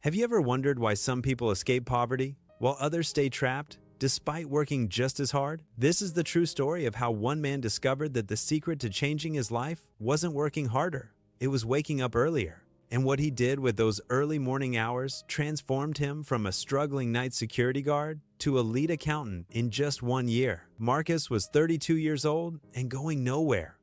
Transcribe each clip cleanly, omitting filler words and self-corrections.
Have you ever wondered why some people escape poverty while others stay trapped despite working just as hard? This is the true story of how one man discovered that the secret to changing his life wasn't working harder, it was waking up earlier. And what he did with those early morning hours transformed him from a struggling night security guard to a lead accountant in just 1 year. Marcus was 32 years old and going nowhere.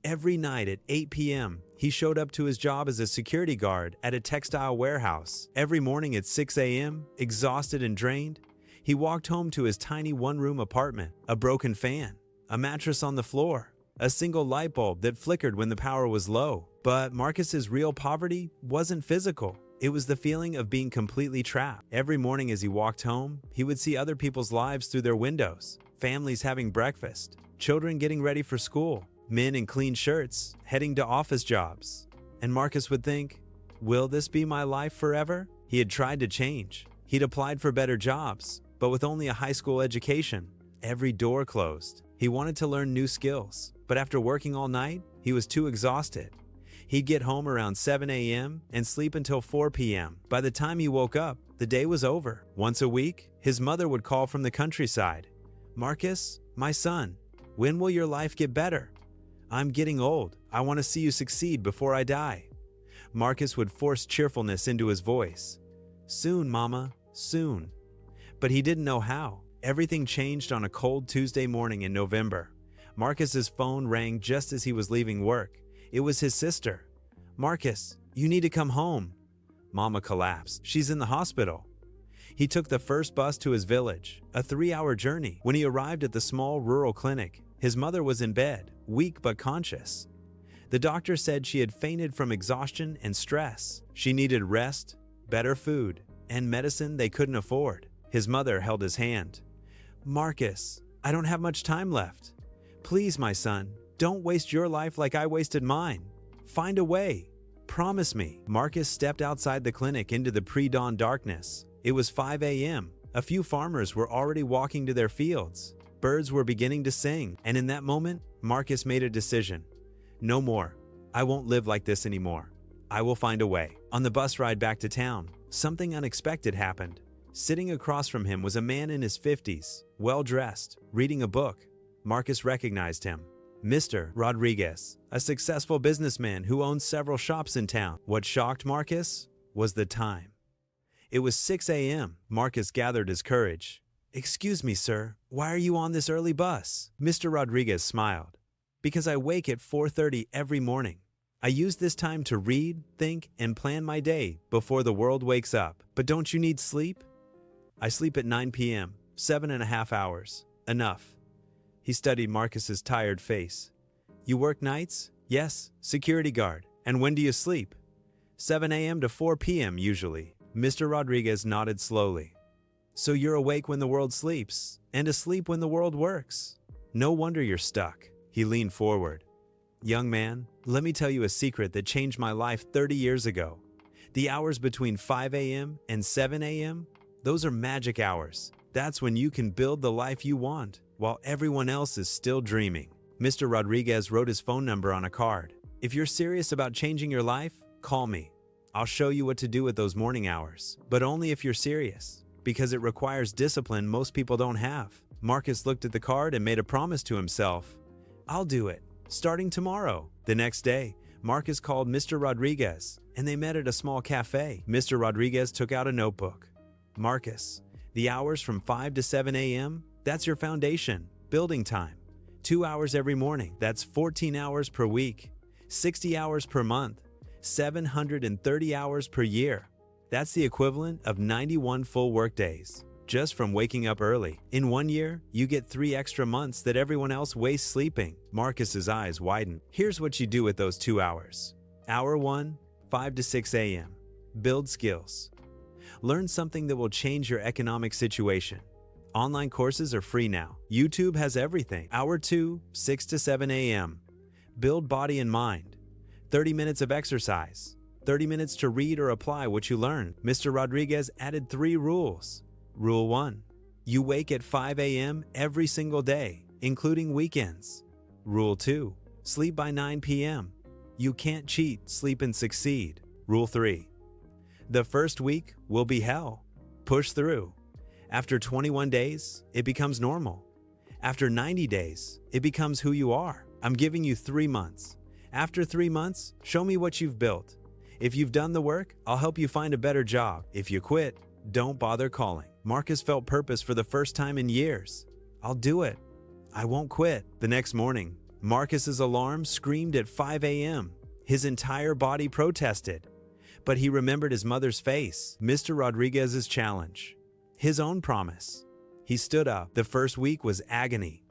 Every night at 8 p.m., he showed up to his job as a security guard at a textile warehouse. Every morning at 6 a.m., exhausted and drained, he walked home to his tiny one-room apartment, a broken fan, a mattress on the floor, a single light bulb that flickered when the power was low. But Marcus's real poverty wasn't physical. It was the feeling of being completely trapped. Every morning as he walked home, he would see other people's lives through their windows, families having breakfast, children getting ready for school, men in clean shirts heading to office jobs. And Marcus would think, will this be my life forever? He had tried to change. He'd applied for better jobs, but with only a high school education, every door closed. He wanted to learn new skills, but after working all night, he was too exhausted. He'd get home around 7 a.m. and sleep until 4 p.m. By the time he woke up, the day was over. Once a week, his mother would call from the countryside. Marcus, my son, when will your life get better? I'm getting old. I want to see you succeed before I die. Marcus would force cheerfulness into his voice. Soon, Mama, soon. But he didn't know how. Everything changed on a cold Tuesday morning in November. Marcus's phone rang just as he was leaving work. It was his sister. Marcus, you need to come home. Mama collapsed. She's in the hospital. He took the first bus to his village, a 3-hour journey. When he arrived at the small rural clinic, his mother was in bed, weak but conscious. The doctor said she had fainted from exhaustion and stress. She needed rest, better food, and medicine they couldn't afford. His mother held his hand. Marcus, I don't have much time left. Please, my son, don't waste your life like I wasted mine. Find a way. Promise me. Marcus stepped outside the clinic into the pre-dawn darkness. It was 5 a.m. A few farmers were already walking to their fields. Birds were beginning to sing, and in that moment, Marcus made a decision. No more. I won't live like this anymore. I will find a way. On the bus ride back to town, something unexpected happened. Sitting across from him was a man in his 50s, well-dressed, reading a book. Marcus recognized him. Mr. Rodriguez, a successful businessman who owned several shops in town. What shocked Marcus was the time. It was 6 a.m. Marcus gathered his courage. Excuse me, sir, why are you on this early bus? Mr. Rodriguez smiled. Because I wake at 4:30 every morning. I use this time to read, think, and plan my day before the world wakes up. But don't you need sleep? I sleep at 9 p.m., 7.5 hours. Enough. He studied Marcus's tired face. You work nights? Yes, security guard. And when do you sleep? 7 a.m. to 4 p.m. usually. Mr. Rodriguez nodded slowly. So you're awake when the world sleeps, and asleep when the world works. No wonder you're stuck. He leaned forward. Young man, let me tell you a secret that changed my life 30 years ago. The hours between 5 a.m. and 7 a.m., those are magic hours. That's when you can build the life you want, while everyone else is still dreaming. Mr. Rodriguez wrote his phone number on a card. If you're serious about changing your life, call me. I'll show you what to do with those morning hours, but only if you're serious, because it requires discipline most people don't have. Marcus looked at the card and made a promise to himself. I'll do it, starting tomorrow. The next day, Marcus called Mr. Rodriguez, and they met at a small cafe. Mr. Rodriguez took out a notebook. Marcus, the hours from 5 to 7 a.m., that's your foundation, building time. 2 hours every morning, that's 14 hours per week, 60 hours per month, 730 hours per year. That's the equivalent of 91 full workdays, just from waking up early. In 1 year, you get 3 extra months that everyone else wastes sleeping. Marcus's eyes widened. Here's what you do with those 2 hours. Hour 1, 5 to 6 a.m. Build skills. Learn something that will change your economic situation. Online courses are free now. YouTube has everything. Hour 2, 6 to 7 a.m. Build body and mind. 30 minutes of exercise. 30 minutes to read or apply what you learn. Mr. Rodriguez added 3 rules. Rule 1. You wake at 5 a.m. every single day, including weekends. Rule 2. Sleep by 9 p.m. You can't cheat, sleep, and succeed. Rule 3. The first week will be hell. Push through. After 21 days, it becomes normal. After 90 days, it becomes who you are. I'm giving you 3 months. After 3 months, show me what you've built. If you've done the work, I'll help you find a better job. If you quit, don't bother calling. Marcus felt purpose for the first time in years. I'll do it. I won't quit. The next morning, Marcus's alarm screamed at 5 a.m. His entire body protested. But he remembered his mother's face, Mr. Rodriguez's challenge, his own promise. He stood up. The first week was agony.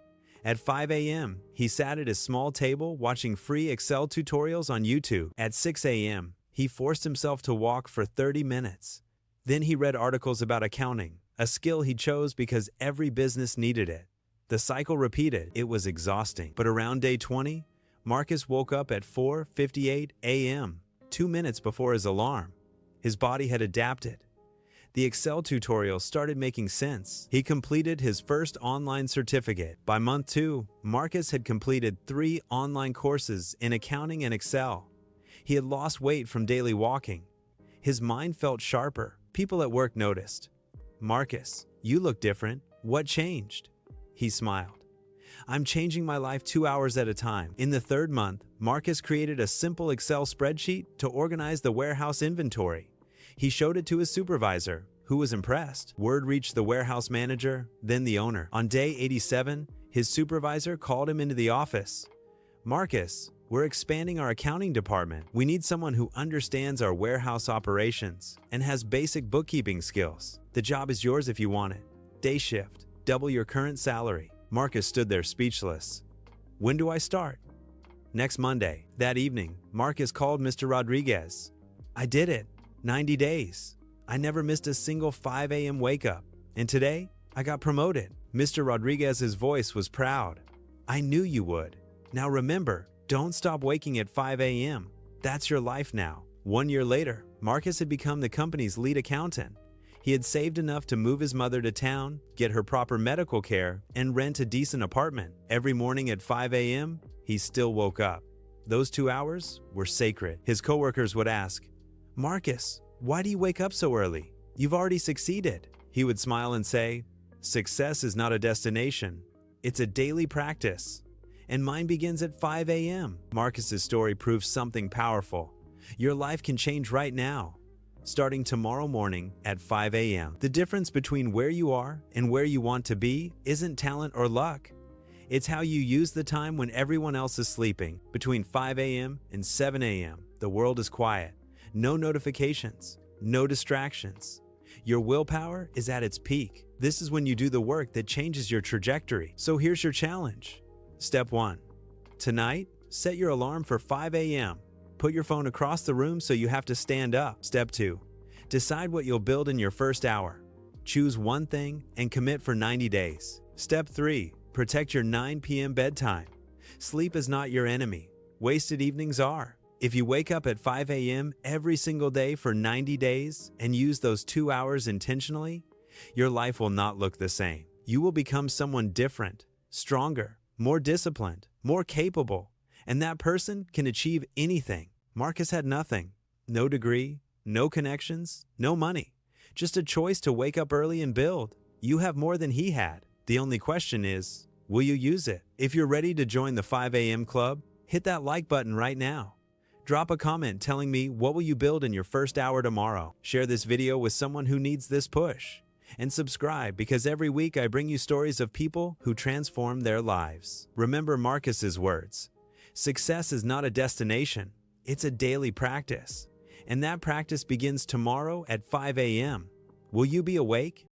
At 5 a.m., he sat at his small table watching free Excel tutorials on YouTube. At 6 a.m., he forced himself to walk for 30 minutes. Then he read articles about accounting, a skill he chose because every business needed it. The cycle repeated. It was exhausting. But around day 20, Marcus woke up at 4:58 a.m., 2 minutes before his alarm. His body had adapted. The Excel tutorial started making sense. He completed his first online certificate. By month 2, Marcus had completed 3 online courses in accounting and Excel. He had lost weight from daily walking. His mind felt sharper. People at work noticed. "Marcus, you look different. What changed?" He smiled. "I'm changing my life 2 hours at a time." In the 3rd month, Marcus created a simple Excel spreadsheet to organize the warehouse inventory. He showed it to his supervisor, who was impressed. Word reached the warehouse manager, then the owner. On day 87, his supervisor called him into the office. "Marcus, we're expanding our accounting department. We need someone who understands our warehouse operations and has basic bookkeeping skills. The job is yours if you want it. Day shift, double your current salary." Marcus stood there speechless. "When do I start?" "Next Monday." That evening, Marcus called Mr. Rodriguez. "I did it. 90 days. I never missed a single 5 a.m. wake up. And today, I got promoted." Mr. Rodriguez's voice was proud. "I knew you would. Now remember, don't stop waking at 5 a.m. That's your life now." 1 year later, Marcus had become the company's lead accountant. He had saved enough to move his mother to town, get her proper medical care, and rent a decent apartment. Every morning at 5 a.m., he still woke up. Those 2 hours were sacred. His coworkers would ask, "Marcus, why do you wake up so early? You've already succeeded." He would smile and say, "Success is not a destination. It's a daily practice. And mine begins at 5 a.m. Marcus's story proves something powerful. Your life can change right now, starting tomorrow morning at 5 a.m. The difference between where you are and where you want to be isn't talent or luck. It's how you use the time when everyone else is sleeping. Between 5 a.m. and 7 a.m., the world is quiet. No notifications, no distractions. Your willpower is at its peak. This is when you do the work that changes your trajectory. So here's your challenge. Step 1. Tonight, set your alarm for 5 a.m. Put your phone across the room so you have to stand up. Step 2. Decide what you'll build in your first hour. Choose one thing and commit for 90 days. Step 3. Protect your 9 p.m. bedtime. Sleep is not your enemy. Wasted evenings are. If you wake up at 5 a.m. every single day for 90 days and use those 2 hours intentionally, your life will not look the same. You will become someone different, stronger, more disciplined, more capable, and that person can achieve anything. Marcus had nothing. No degree, no connections, no money. Just a choice to wake up early and build. You have more than he had. The only question is, will you use it? If you're ready to join the 5 a.m. club, hit that like button right now. Drop a comment telling me what will you build in your first hour tomorrow. Share this video with someone who needs this push. And subscribe because every week I bring you stories of people who transform their lives. Remember Marcus's words. Success is not a destination, it's a daily practice. And that practice begins tomorrow at 5 a.m. Will you be awake?